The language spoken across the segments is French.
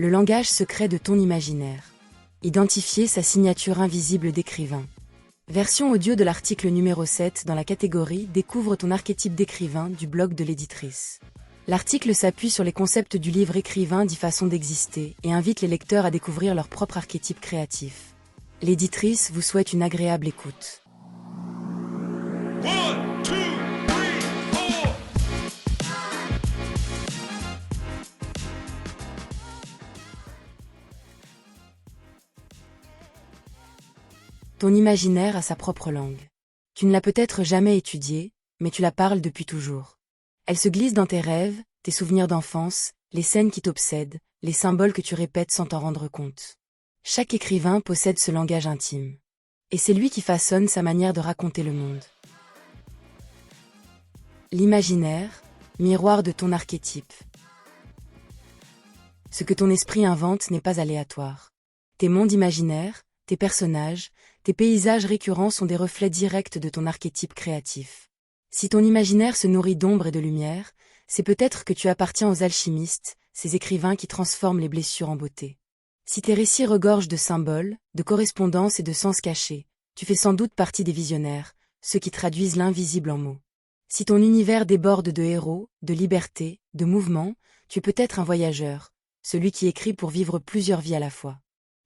Le langage secret de ton imaginaire. Identifier sa signature invisible d'écrivain. Version audio de l'article numéro 7 dans la catégorie « Découvre ton archétype d'écrivain » du blog de l'éditrice. L'article s'appuie sur les concepts du livre Écrivain 10 façons d'exister et invite les lecteurs à découvrir leur propre archétype créatif. L'éditrice vous souhaite une agréable écoute. One, two, three, four. Ton imaginaire a sa propre langue. Tu ne l'as peut-être jamais étudiée, mais tu la parles depuis toujours. Elle se glisse dans tes rêves, tes souvenirs d'enfance, les scènes qui t'obsèdent, les symboles que tu répètes sans t'en rendre compte. Chaque écrivain possède ce langage intime. Et c'est lui qui façonne sa manière de raconter le monde. L'imaginaire, miroir de ton archétype. Ce que ton esprit invente n'est pas aléatoire. Tes mondes imaginaires, tes personnages, tes paysages récurrents sont des reflets directs de ton archétype créatif. Si ton imaginaire se nourrit d'ombre et de lumière, c'est peut-être que tu appartiens aux alchimistes, ces écrivains qui transforment les blessures en beauté. Si tes récits regorgent de symboles, de correspondances et de sens cachés, tu fais sans doute partie des visionnaires, ceux qui traduisent l'invisible en mots. Si ton univers déborde de héros, de liberté, de mouvement, tu es peut-être un voyageur, celui qui écrit pour vivre plusieurs vies à la fois.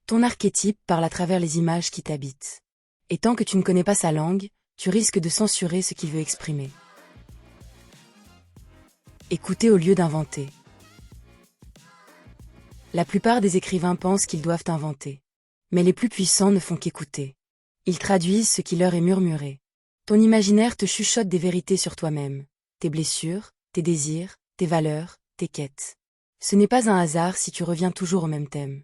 Ton archétype parle à travers les images qui t'habitent. Et tant que tu ne connais pas sa langue, tu risques de censurer ce qu'il veut exprimer. Écouter au lieu d'inventer. La plupart des écrivains pensent qu'ils doivent inventer. Mais les plus puissants ne font qu'écouter. Ils traduisent ce qui leur est murmuré. Ton imaginaire te chuchote des vérités sur toi-même, tes blessures, tes désirs, tes valeurs, tes quêtes. Ce n'est pas un hasard si tu reviens toujours au même thème.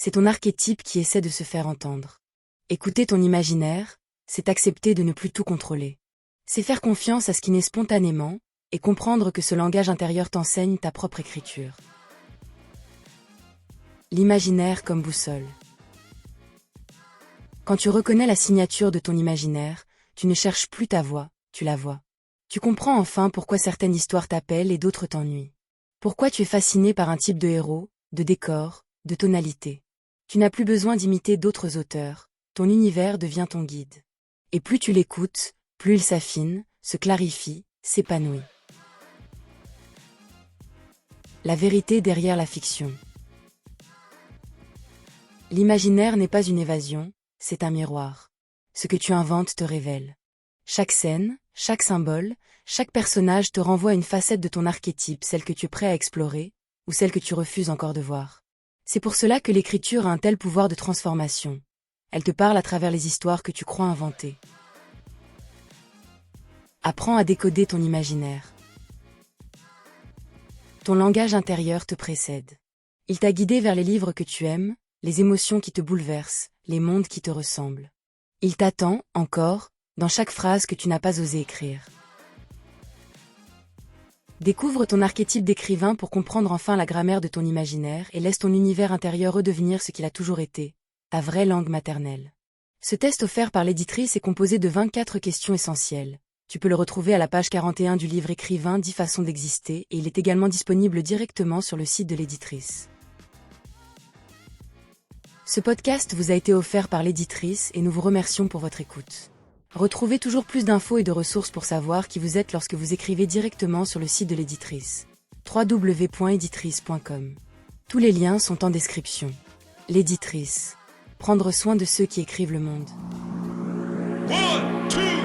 C'est ton archétype qui essaie de se faire entendre. Écouter ton imaginaire, c'est accepter de ne plus tout contrôler. C'est faire confiance à ce qui naît spontanément, et comprendre que ce langage intérieur t'enseigne ta propre écriture. L'imaginaire comme boussole. Quand tu reconnais la signature de ton imaginaire, tu ne cherches plus ta voix, tu la vois. Tu comprends enfin pourquoi certaines histoires t'appellent et d'autres t'ennuient. Pourquoi tu es fasciné par un type de héros, de décor, de tonalité. Tu n'as plus besoin d'imiter d'autres auteurs, ton univers devient ton guide. Et plus tu l'écoutes, plus il s'affine, se clarifie, s'épanouit. La vérité derrière la fiction. L'imaginaire n'est pas une évasion, c'est un miroir. Ce que tu inventes te révèle. Chaque scène, chaque symbole, chaque personnage te renvoie à une facette de ton archétype, celle que tu es prêt à explorer, ou celle que tu refuses encore de voir. C'est pour cela que l'écriture a un tel pouvoir de transformation. Elle te parle à travers les histoires que tu crois inventer. Apprends à décoder ton imaginaire. Ton langage intérieur te précède. Il t'a guidé vers les livres que tu aimes, les émotions qui te bouleversent, les mondes qui te ressemblent. Il t'attend, encore, dans chaque phrase que tu n'as pas osé écrire. Découvre ton archétype d'écrivain pour comprendre enfin la grammaire de ton imaginaire et laisse ton univers intérieur redevenir ce qu'il a toujours été, ta vraie langue maternelle. Ce test offert par l'éditrice est composé de 24 questions essentielles. Tu peux le retrouver à la page 41 du livre Écrivain 10 façons d'exister et il est également disponible directement sur le site de l'éditrice. Ce podcast vous a été offert par l'éditrice et nous vous remercions pour votre écoute. Retrouvez toujours plus d'infos et de ressources pour savoir qui vous êtes lorsque vous écrivez directement sur le site de l'éditrice. www.editrice.com. Tous les liens sont en description. L'éditrice. Prendre soin de ceux qui écrivent le monde. One, two.